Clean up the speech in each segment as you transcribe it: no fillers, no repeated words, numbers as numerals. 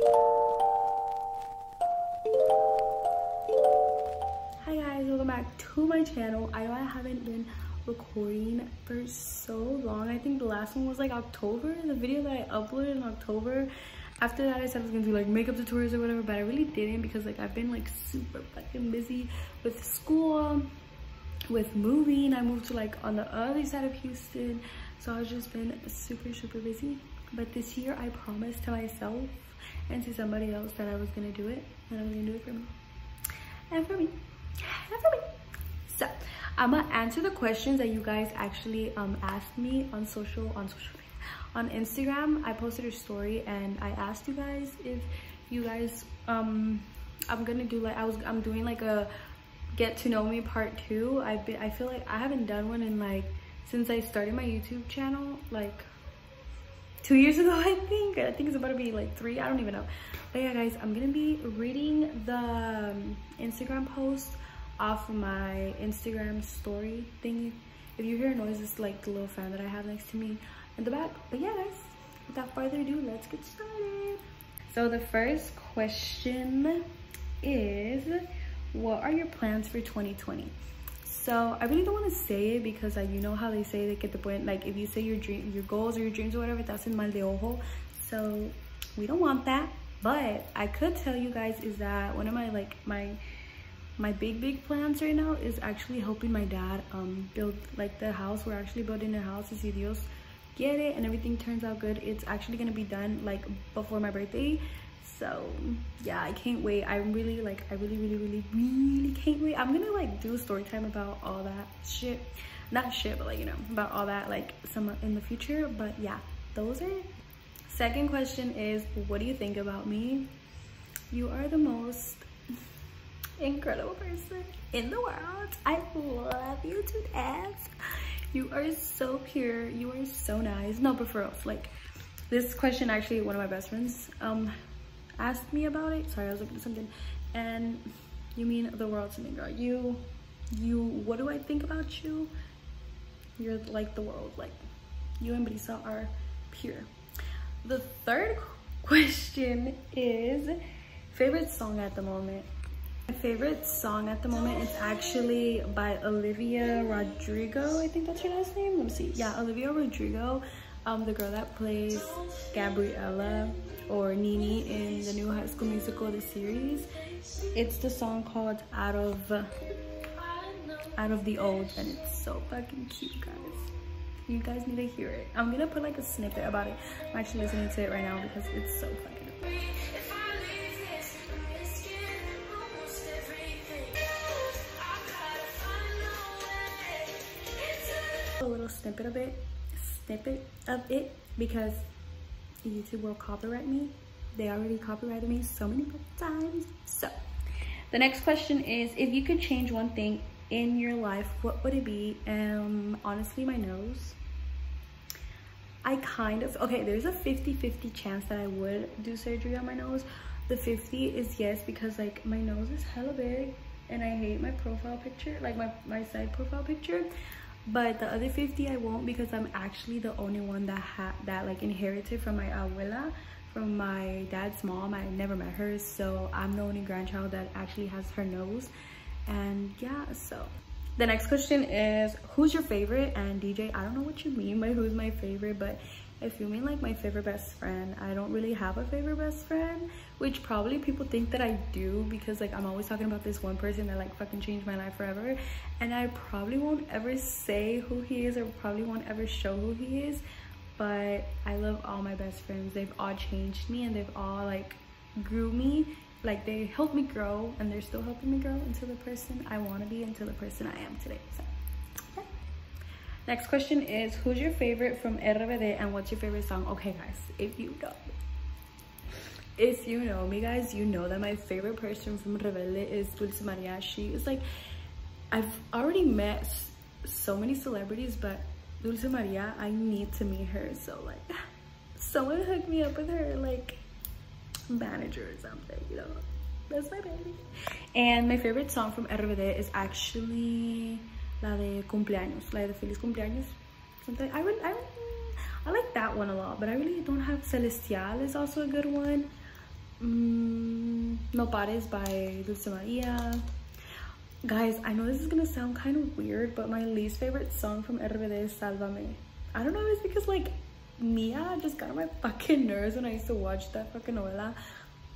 Hi guys, welcome back to my channel. I know I haven't been recording for so long. I think the last one was like October, the video that I uploaded in October. After that I said I was gonna do like makeup tutorials or whatever, but I really didn't because like I've been like super fucking busy with school, with moving. I moved to like on the other side of Houston, so I've just been super busy. But this year I promised to myself and to somebody else that I was gonna do it, and I was gonna do it for me and for me and for me. So I'm gonna answer the questions that you guys actually asked me on Instagram. I posted a story and I asked you guys if you guys I'm gonna do like I'm doing like a get to know me part 2. I feel like I haven't done one in like since I started my YouTube channel like 2 years ago. I think it's about to be like 3, I don't even know. But yeah guys, I'm gonna be reading the Instagram post off of my Instagram story thingy. If you hear a noise, it's like the little fan that I have next to me in the back. But yeah guys, without further ado, let's get started. So the first question is, what are your plans for 2020? So I really don't want to say it because like, you know how they say, like at the point, like if you say your goals or your dreams or whatever, that's in mal de ojo. So we don't want that. But I could tell you guys is that one of my like my big plans right now is actually helping my dad build like the house. We're actually building a house, si Dios get it and everything turns out good. It's actually gonna be done like before my birthday. So yeah, I can't wait. I really can't wait. I'm gonna like do a story time about all that shit, not shit, but like, you know, about all that like some in the future. But yeah, those are it. Second question is, what do you think about me? You are the most incredible person in the world. I love you to death. You are so pure, you are so nice. No, but for real, like this question actually one of my best friends asked me about it. Sorry, I was looking at something. And you mean the world to me, girl. You what do I think about you? You're like the world. Like you and Brisa are pure. The third question is favorite song at the moment. My favorite song at the moment is actually by Olivia Rodrigo. I think that's her last name. Let me see. Yeah, Olivia Rodrigo, the girl that plays Gabriella or Nini in the new High School Musical, the series. It's the song called Out of the Old, and it's so fucking cute, guys. You guys need to hear it. I'm gonna put like a snippet about it. I'm actually listening to it right now because it's so fucking good. A little snippet of it because YouTube will copyright me. They already copyrighted me so many times. So the next question is, if you could change one thing in your life, what would it be? Honestly, my nose. Okay, there's a 50-50 chance that I would do surgery on my nose. The 50 is yes, because like my nose is hella big and I hate my profile picture, like my side profile picture. But the other 50 I won't, because I'm actually the only one that like inherited from my abuela, from my dad's mom. I never met her, so I'm the only grandchild that actually has her nose. And yeah, so the next question is, who's your favorite? And DJ, I don't know what you mean by who's my favorite, but if you mean like my favorite best friend, I don't really have a favorite best friend, which probably people think that I do because like I'm always talking about this one person that like fucking changed my life forever, and I probably won't ever say who he is or probably won't ever show who he is. But I love all my best friends. They've all changed me and they've all like grew me. Like they helped me grow and they're still helping me grow into the person I want to be, into the person I am today. So yeah. Next question is, who's your favorite from RBD and what's your favorite song? Okay guys, if you know me guys, you know that my favorite person from Rebelde is Dulce Maria. She is like, I've already met so many celebrities, but Dulce Maria, I need to meet her. So like someone hook me up with her like manager or something, you know. That's my baby. And my favorite song from RBD is actually la de cumpleaños, la de feliz cumpleaños, something. I like that one a lot, but I really don't have. Celestial is also a good one. No Pares by Dulce Maria. Guys, I know this is gonna sound kind of weird, but my least favorite song from RBD is Sálvame. I don't know if it's because like Mia just got on my fucking nerves when I used to watch that fucking novela,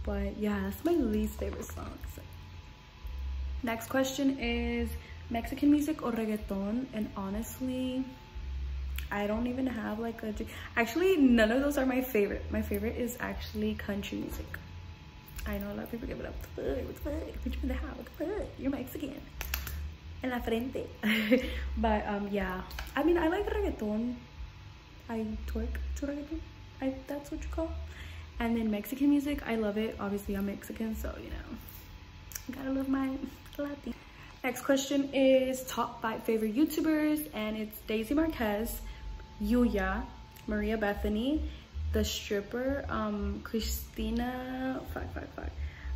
but yeah, that's my least favorite song. So. Next question is Mexican music or reggaeton? And honestly, I don't even have like a, actually none of those are my favorite. My favorite is actually country music. I know a lot of people give it up. What the fuck? Put you in the house. What the fuck? You're Mexican. En la frente. But yeah, I mean, I like reggaeton. I twerk to reggaeton. That's what you call. And then Mexican music, I love it. Obviously, I'm Mexican, so you know, gotta love my Latin. Next question is top 5 favorite YouTubers, and it's Daisy Marquez, Yuya, Maria Bethany, the stripper, Christina, fuck.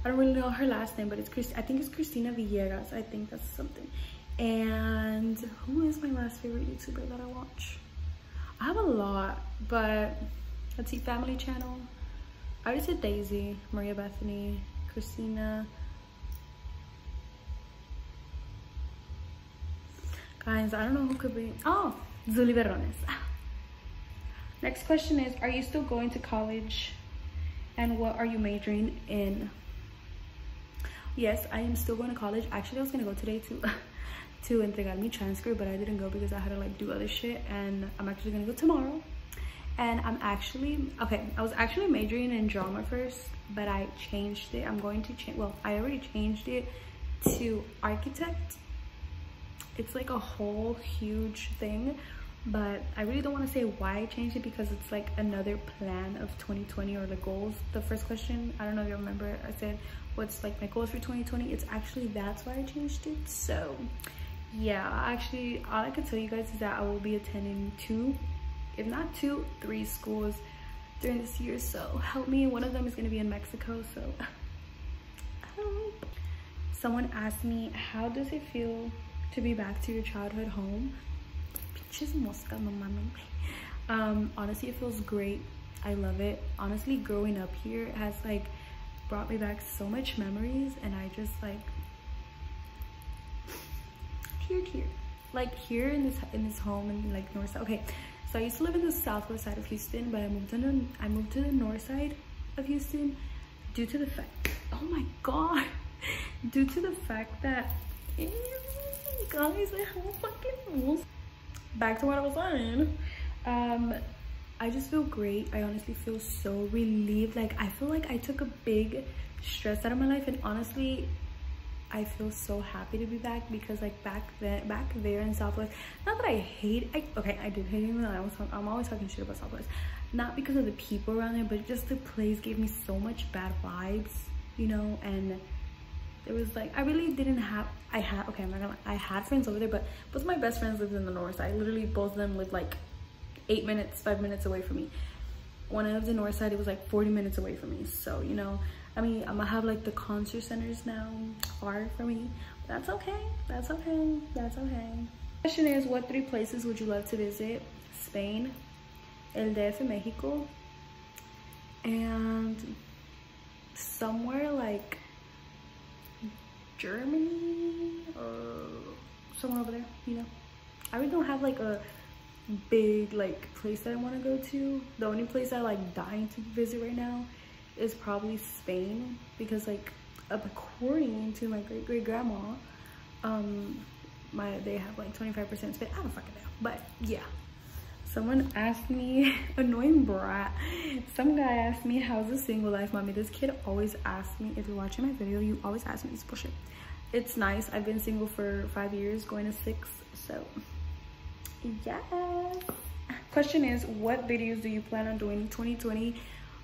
I don't really know her last name, but it's I think it's Cristina Villegas. I think that's something. And who is my last favorite YouTuber that I watch? I have a lot, but let's see, Family Channel. I already said Daisy, Maria Bethany, Christina. Guys, I don't know who could be. Oh, Zuli Berrones. Next question is, are you still going to college? And what are you majoring in? Yes, I am still going to college. Actually, I was going to go today to entregar mi transcript, but I didn't go because I had to like do other shit. And I'm actually going to go tomorrow. And I'm actually, okay, I was actually majoring in drama first, but I changed it. I'm going to change, well, I already changed it to architect. It's like a whole huge thing, but I really don't want to say why I changed it because it's like another plan of 2020 or the goals. The first question, I don't know if you remember, I said what's like my goals for 2020. It's actually, that's why I changed it. So yeah, actually all I can tell you guys is that I will be attending 2, if not 2, 3 schools during this year, so help me. One of them is going to be in Mexico, so help. Someone asked me, how does it feel to be back to your childhood home? Honestly, it feels great. I love it. Honestly, growing up here has like brought me back so much memories, and I just like here like here in this home in like north side. Okay, so I used to live in the southwest side of Houston, but I moved to the north side of Houston due to the fact, oh my god, due to the fact that guys, I have a fucking rules. Back to what I was saying. I just feel great. I honestly feel so relieved. Like I feel like I took a big stress out of my life, and honestly I feel so happy to be back because like back there in Southwest, not that I hate, okay, I did hate it. I'm always talking shit about Southwest, not because of the people around there, but just the place gave me so much bad vibes, you know. And it was like, I really didn't have, okay, I'm not gonna lie, I had friends over there, but both of my best friends lived in the north side. Literally both of them lived like 5 minutes away from me. When I lived in the north side, it was like 40 minutes away from me. So, you know, I mean, I'm gonna have like the concert centers now far from me. That's okay, that's okay, that's okay. Question is, what 3 places would you love to visit? Spain, El DF, Mexico, and somewhere like Germany or somewhere over there, you know. I really don't have like a big like place that I want to go to. The only place I like dying to visit right now is probably Spain, because like according to my great grandma, they have like 25% Spain. I don't fucking know, but yeah. Someone asked me, annoying brat, some guy asked me, how's the single life, mommy? This kid always asks me, if you're watching my video, you always ask me this bullshit. It's nice. I've been single for 5 years, going to 6, so yes. Question is, what videos do you plan on doing in 2020?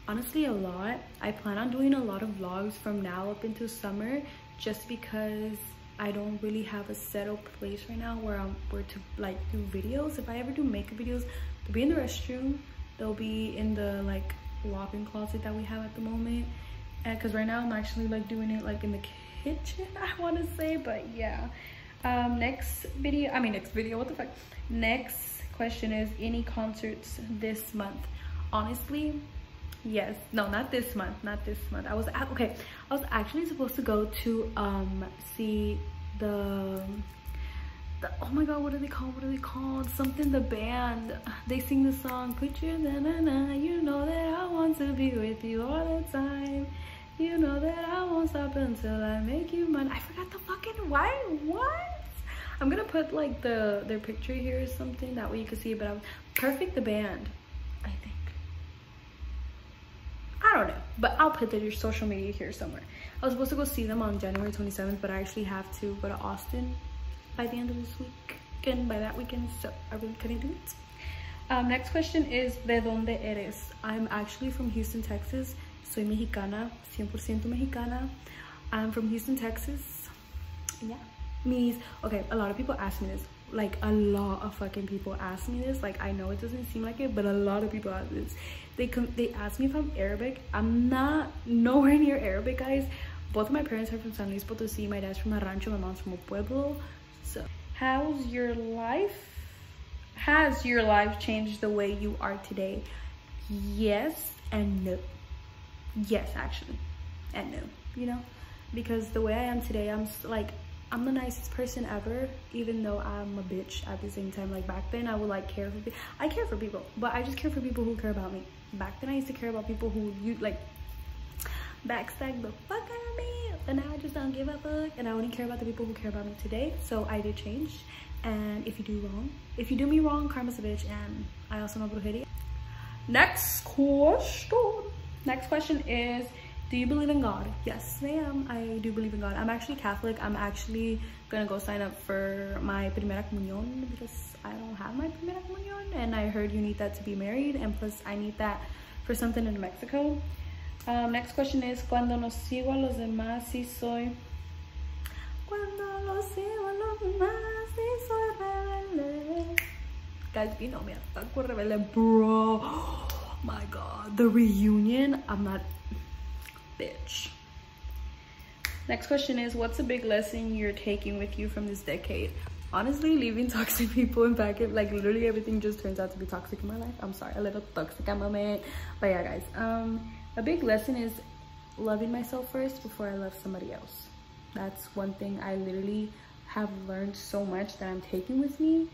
Honestly, a lot. I plan on doing a lot of vlogs from now up until summer, just because I don't really have a settled place right now where to like do videos. If I ever do makeup videos, they'll be in the restroom, they'll be in the like walk-in closet that we have at the moment, and because right now I'm actually like doing it like in the kitchen, I want to say. But yeah, next video, what the fuck. Next question is, any concerts this month? Honestly, Yes, no, not this month, not this month. I was okay, I was actually supposed to go to see the oh my god, what are they called, something, the band. They sing the song, put your na na na, you know that I want to be with you all the time, you know that I won't stop until I make you mine. I forgot the fucking what. I'm gonna put like their picture here or something, that way you can see it. But Perfect, the band, I think. I don't know, but I'll put their social media here somewhere. I was supposed to go see them on January 27th, but I actually have to go to Austin by the end of this week, and by that weekend, so I really couldn't do it. Next question is, ¿de dónde eres? I'm actually from Houston, Texas. Soy mexicana, 100% mexicana. I'm from Houston, Texas. Yeah. Okay, a lot of people ask me this. Like, a lot of fucking people ask me this. Like, I know it doesn't seem like it, but a lot of people ask this. They ask me if I'm Arabic. I'm not nowhere near Arabic, guys. Both of my parents are from San Luis Potosí. My dad's from a rancho, my mom's from a pueblo. So, has your life changed the way you are today? Yes and no. Yes, actually, and no, you know, because the way I am today, I'm the nicest person ever, even though I'm a bitch at the same time. Like, back then I would like care for people. I care for people, but I just care for people who care about me. Back then I used to care about people who backstab the fuck out of me, and now I just don't give a fuck, and I only care about the people who care about me today. So I did change. And if you do me wrong, karma's a bitch, and I also know brujeria. Next question is, do you believe in God? Yes, I am. I do believe in God. I'm actually Catholic. I'm actually gonna go sign up for my primera comunión, because I don't have my primera comunión, and I heard you need that to be married, and plus I need that for something in Mexico. Next question is, cuando no sigo a los demás, sí soy. Cuando los sigo a los demás, sí soy rebelde. Guys, you know me, I'm rebelde, bro. Oh my god, the reunion, I'm not, bitch. Next question is, what's a big lesson you're taking with you from this decade? Honestly, leaving toxic people and back, like literally everything just turns out to be toxic in my life. I'm sorry, a little toxic moment. But yeah, guys, a big lesson is loving myself first before I love somebody else. That's one thing I literally have learned so much that I'm taking with me.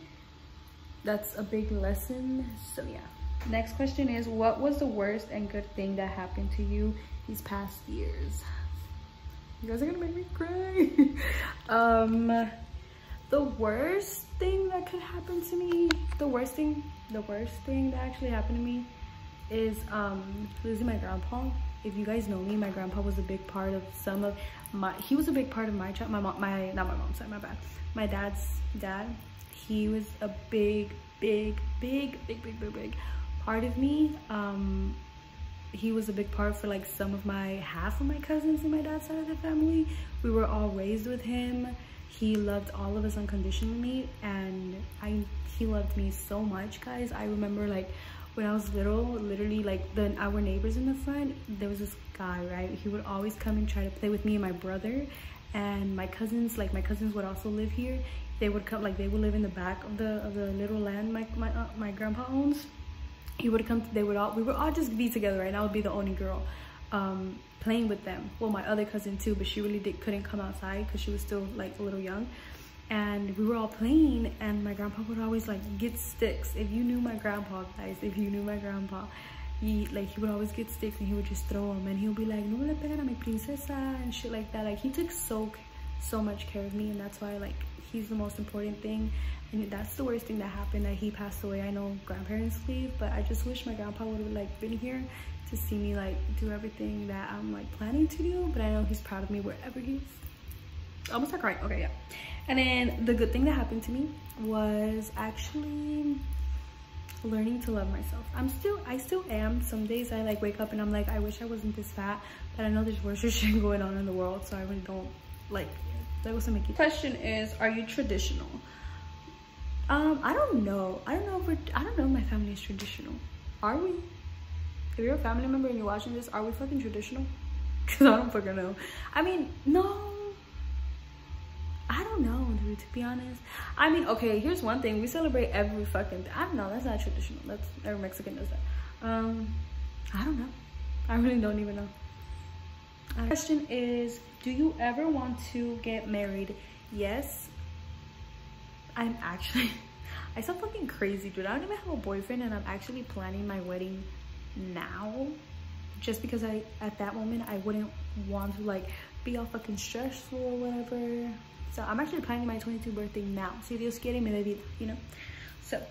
That's a big lesson. So yeah. Next question is, what was the worst and good thing that happened to you these past years? You guys are gonna make me cry. The worst thing that could happen to me, the worst thing that actually happened to me is losing my grandpa. If you guys know me, my grandpa was a big part of he was a big part of my child, my dad's dad. He was a big part of me. He was a big part for like half of my cousins in my dad's side of the family. We were all raised with him. He loved all of us unconditionally, and he loved me so much, guys. I remember like when I was little, literally like our neighbors in the front, there was this guy, right? He would always come and try to play with me and my brother, and my cousins would also live here. They would come, like they would live in the back of the little land my grandpa owns. He would come, we would all just be together, right? And I would be the only girl playing with them. Well, my other cousin too, but she really couldn't come outside because she was still like a little young. And we were all playing, and my grandpa would always like get sticks. If you knew my grandpa, guys, he would always get sticks and he would just throw them, and he would be like, no me le pegan a mi princesa, and shit like that. Like, he took so much care of me, and that's why like he's the most important thing. And that's the worst thing that happened, that he passed away. I know grandparents leave, but I just wish my grandpa would have like been here to see me like do everything that I'm like planning to do. But I know he's proud of me wherever he is. I almost start crying. Okay, yeah. And then the good thing that happened to me was actually learning to love myself. I still am. Some days I like wake up and I'm like, I wish I wasn't this fat, but I know there's worse shit going on in the world, so I really don't like, that wasn't making. Question is, are you traditional? I don't know. I don't know if my family is traditional. Are we? If you're a family member and you're watching this, are we fucking traditional? Because I don't fucking know. I mean, no. I don't know, dude, to be honest. I mean, okay, here's one thing. We celebrate every fucking, I don't know, that's not traditional. That's, every Mexican does that. I don't know. I really don't even know. Question is, do you ever want to get married? Yes. I'm actually I sound fucking crazy, dude. I don't even have a boyfriend and I'm actually planning my wedding now, just because at that moment I wouldn't want to like be all fucking stressful or whatever. So I'm actually planning my 22nd birthday now. Si Dios quiere me da vida, you know. So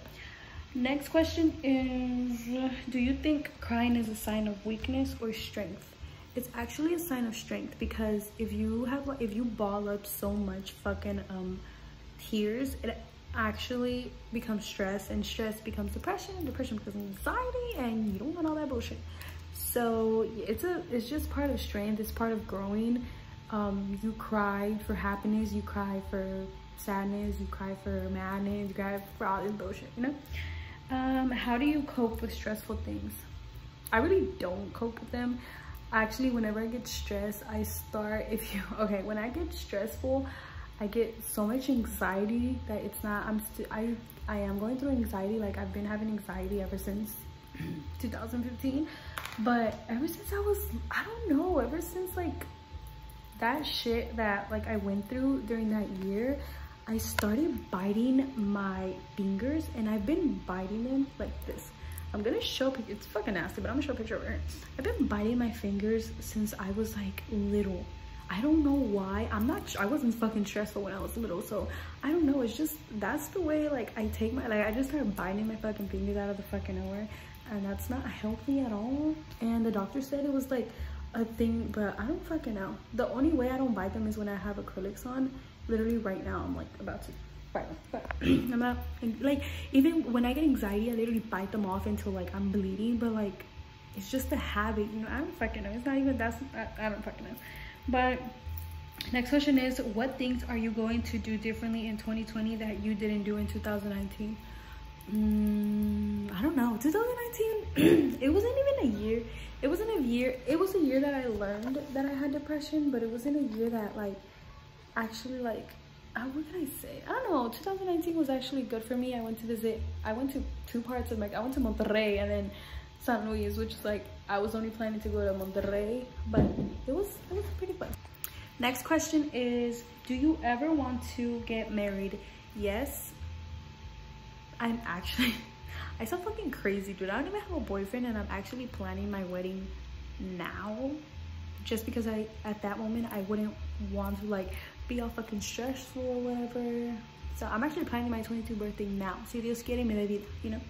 next question is, do you think crying is a sign of weakness or strength? It's actually a sign of strength, because if you ball up so much fucking tears, it actually becomes stress, and stress becomes depression, depression becomes anxiety, and you don't want all that bullshit. So it's just part of strength. It's part of growing. You cry for happiness, you cry for sadness, you cry for madness, you cry for all this bullshit, you know. How do you cope with stressful things? I really don't cope with them. Actually, whenever I get stressed, I start, when I get stressful, I get so much anxiety that it's not, I am going through anxiety. Like, I've been having anxiety ever since 2015, but ever since I don't know, ever since like that shit that like I went through during that year, I started biting my fingers, and I've been biting them like this. I'm gonna show, it's fucking nasty, but I'm gonna show a picture of it. I've been biting my fingers since I was like little. I don't know why. I wasn't fucking stressful when I was little, so I don't know. It's just, that's the way like I take my, like I just started biting my fucking fingers out of the fucking nowhere, and that's not healthy at all. And the doctor said it was like a thing, but I don't fucking know. The only way I don't bite them is when I have acrylics on. Literally right now, I'm like about to bite them, but I'm not, like, even when I get anxiety, I literally bite them off until like I'm bleeding, but like it's just a habit, you know. I don't fucking know. It's not even, I don't fucking know. But next question is, what things are you going to do differently in 2020 that you didn't do in 2019? I don't know. 2019, it wasn't even a year. It was a year that I learned that I had depression, but it wasn't a year that like actually like, what can I say? I don't know. 2019 was actually good for me. I went to two parts of, like, I went to Monterrey and then San Luis, which is like, I was only planning to go to Monterrey, but it was pretty fun. Next question is, do you ever want to get married? Yes. I'm actually I sound fucking crazy, dude. I don't even have a boyfriend and I'm actually planning my wedding now, just because at that moment I wouldn't want to like be all fucking stressful or whatever. So I'm actually planning my 22nd birthday now. Si Dios quiere me da vida, you know.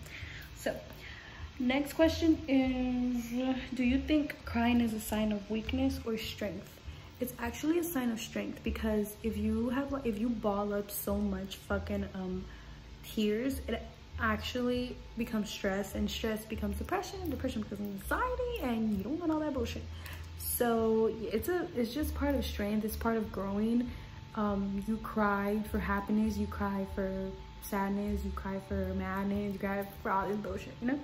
So next question is, do you think crying is a sign of weakness or strength? It's actually a sign of strength, because if you ball up so much fucking tears, it actually becomes stress, and stress becomes depression, depression becomes anxiety, and you don't want all that bullshit. So it's just part of strength. It's part of growing. You cry for happiness, you cry for sadness, you cry for madness, you cry for all this bullshit, you know.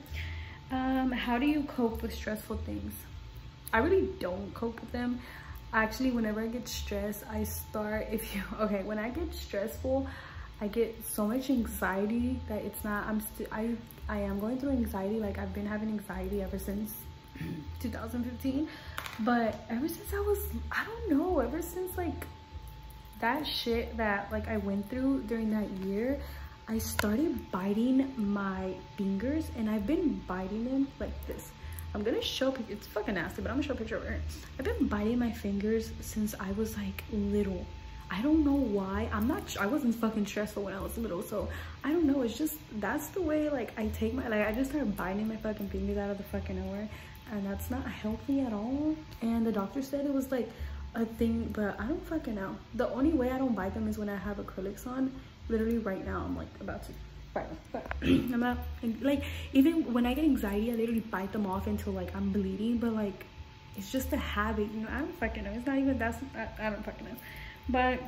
How do you cope with stressful things? I really don't cope with them. Actually, whenever I get stressed, I start, when I get stressful, I get so much anxiety that it's not, I am going through anxiety. Like, I've been having anxiety ever since 2015, but ever since I don't know, ever since like that shit that like I went through during that year, I started biting my fingers, and I've been biting them like this. I'm gonna show, it's fucking nasty, but I'm gonna show a picture of it. I've been biting my fingers since I was like little. I don't know why. I wasn't fucking stressful when I was little, so I don't know. It's just, that's the way like I take my, like I just started biting my fucking fingers out of the fucking nowhere, and that's not healthy at all. And the doctor said it was like a thing, but I don't fucking know. The only way I don't bite them is when I have acrylics on. Literally right now, I'm like about to bite them, but I'm not, like, even when I get anxiety, I literally bite them off until like I'm bleeding, but like it's just a habit, you know. I don't fucking know. It's not even, I don't fucking know. But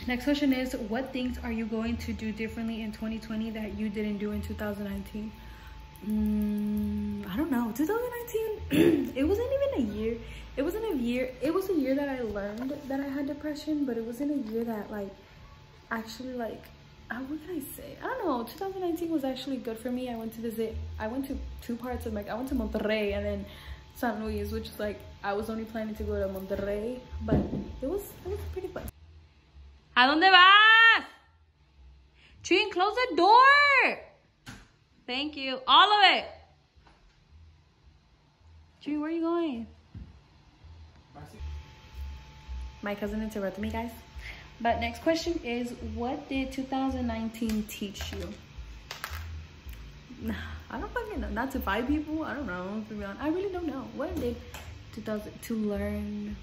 next question is, what things are you going to do differently in 2020 that you didn't do in 2019? I don't know. 2019, it wasn't even a year. It was a year that I learned that I had depression, but it wasn't a year that like actually like, what can I say? I don't know. 2019 was actually good for me. I went to two parts of, like, I went to Monterrey and then San Luis, which is like, I was only planning to go to Monterrey, but it was pretty fun. ¿A dónde vas? Chin, close the door. Thank you. All of it. Chin, where are you going? My cousin interrupted me, guys. But next question is, what did 2019 teach you? I don't fucking know. Not to fight people. I don't know, to be honest. I really don't know. What did 2000 to learn?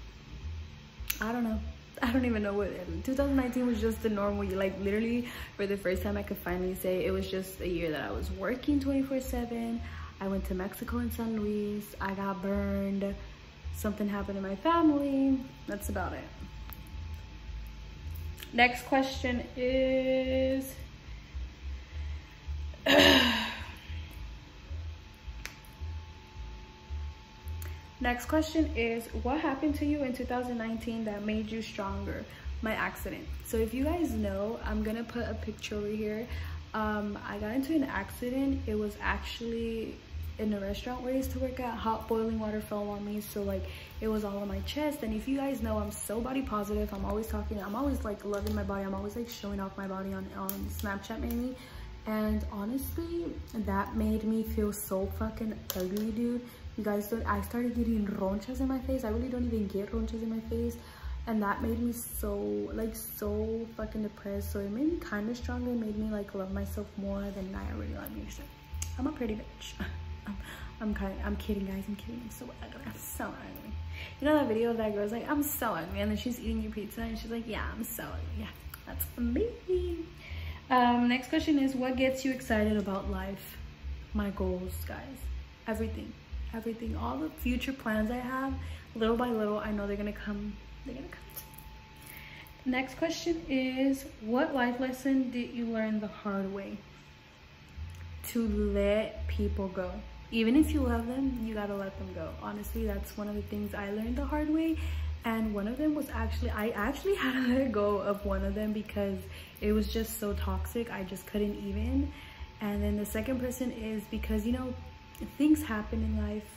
I don't know. I don't even know what 2019 was. Just the normal year. Like literally for the first time I could finally say it was just a year that I was working 24/7. I went to Mexico and San Luis. I got burned. Something happened in my family. That's about it. Next question is next question is, what happened to you in 2019 that made you stronger? My accident. So if you guys know, I'm gonna put a picture over here. I got into an accident. It was actually in a restaurant where I used to work at. Hot boiling water fell on me, so like it was all on my chest. And if you guys know, I'm so body positive. I'm always talking, I'm always like loving my body. I'm always like showing off my body on Snapchat mainly. And honestly, that made me feel so fucking ugly, dude. You guys don't, I started getting ronchas in my face. I really don't even get ronchas in my face. And that made me so fucking depressed. So it made me kind of stronger. It made me like love myself more than I already love me. So I'm a pretty bitch. I'm kidding, guys. I'm kidding. I'm so ugly. I'm so ugly. You know that video of that girl's like, I'm so ugly, and then she's eating your pizza and she's like, yeah, I'm so ugly. Yeah, that's me. Next question is, what gets you excited about life? My goals, guys. Everything, all the future plans I have, little by little, I know they're gonna come. Next question is, what life lesson did you learn the hard way? To let people go. Even if you love them, you gotta let them go. Honestly, that's one of the things I learned the hard way. And one of them was I actually had to let go of one of them because it was just so toxic. I just couldn't even. And then the second person is because, you know, things happen in life.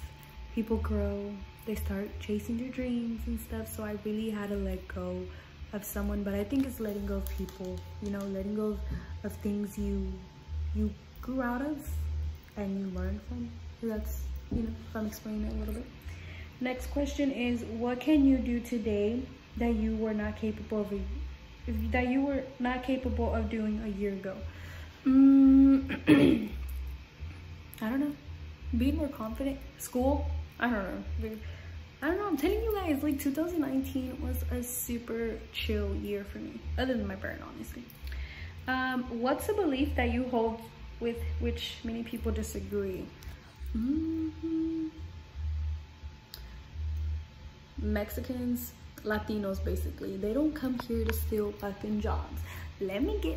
People grow. They start chasing their dreams and stuff. So I really had to let go of someone. But I think it's letting go of people. You know, letting go of things you grew out of and you learn from. That's, you know, if I'm explaining it a little bit. Next question is, what can you do today that you were not capable of doing a year ago? I don't know. Being more confident. School. I don't know. I'm telling you guys, like 2019 was a super chill year for me, other than my burn, honestly. What's a belief that you hold with which many people disagree? Mexicans, Latinos, basically, they don't come here to steal fucking jobs. If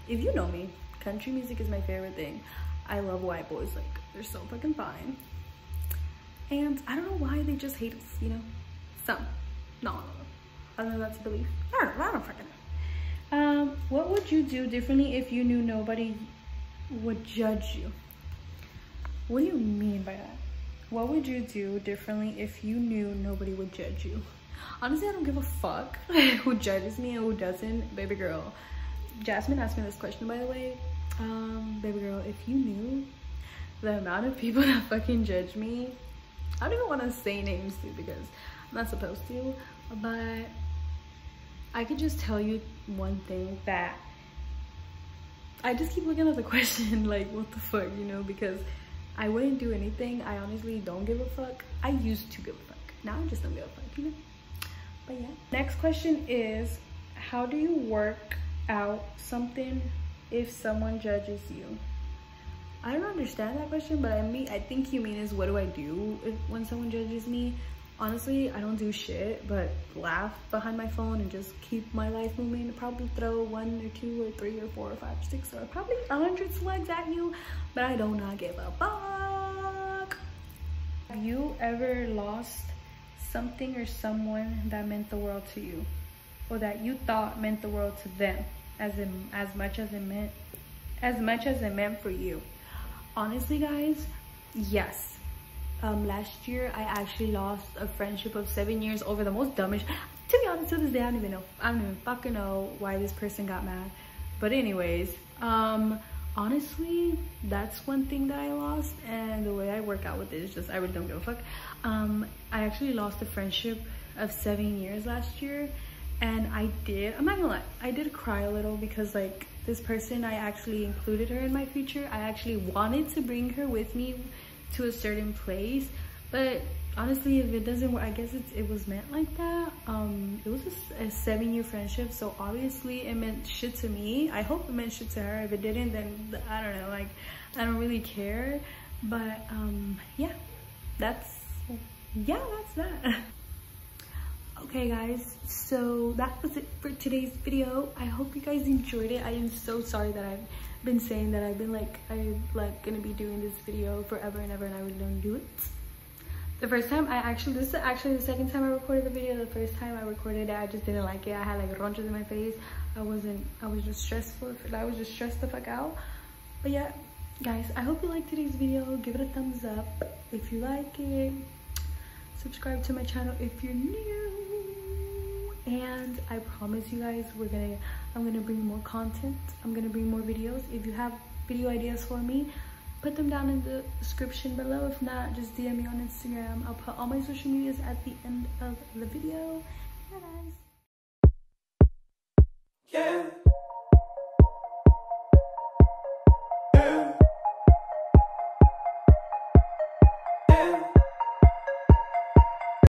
you know me, country music is my favorite thing. I love white boys, like they're so fucking fine. And I don't know why they just hate us, you know? Some. No. I don't know if that's a belief. I don't fucking know. What would you do differently if you knew nobody would judge you? What do you mean by that? What would you do differently if you knew nobody would judge you? Honestly, I don't give a fuck who judges me and who doesn't. Baby girl. Jasmine asked me this question, by the way. Baby girl, if you knew the amount of people that fucking judge me, I don't even want to say names too because I'm not supposed to, but I could just tell you one thing, that I just keep looking at the question like, what the fuck, you know, because I wouldn't do anything. I honestly don't give a fuck. I used to give a fuck. Now I just don't give a fuck, you know? But yeah. Next question is, how do you work out something if someone judges you? I don't understand that question, but I think you mean is, what do I do when someone judges me? Honestly, I don't do shit but laugh behind my phone and just keep my life moving. Probably throw 1 or 2 or 3 or 4 or 5 or 6 or probably 100 slugs at you, but I do not give a fuck. Have you ever lost something or someone that meant the world to you, or that you thought meant the world to them, as much as it meant for you? Honestly, guys, yes. last year I actually lost a friendship of 7 years over the most dumbest. To be honest, to this day I don't even fucking know why this person got mad. But anyways, honestly, that's one thing that I lost, and the way I work out with it is just I really don't give a fuck. I actually lost a friendship of 7 years last year, and I'm not gonna lie, I did cry a little because like this person, I actually included her in my future. I actually wanted to bring her with me to a certain place, but honestly, if it doesn't work, I guess it was meant like that. It was a 7-year friendship, so obviously it meant shit to me. I hope it meant shit to her. If it didn't, then I don't know, like I don't really care. But yeah, that's that. Okay guys, so that was it for today's video. I hope you guys enjoyed it. I am so sorry that I've been saying that I'm gonna be doing this video forever and ever, and I really don't do it. The first time this is actually the second time I recorded the video. The first time I recorded it, I just didn't like it. I had like ronchas in my face. I was just stressful. I was just stressed the fuck out. But yeah, guys, I hope you liked today's video. Give it a thumbs up if you like it. Subscribe to my channel if you're new. And I promise you guys, I'm gonna bring more content. I'm gonna bring more videos. If you have video ideas for me, put them down in the description below. If not, just DM me on Instagram. I'll put all my social medias at the end of the video. Bye guys.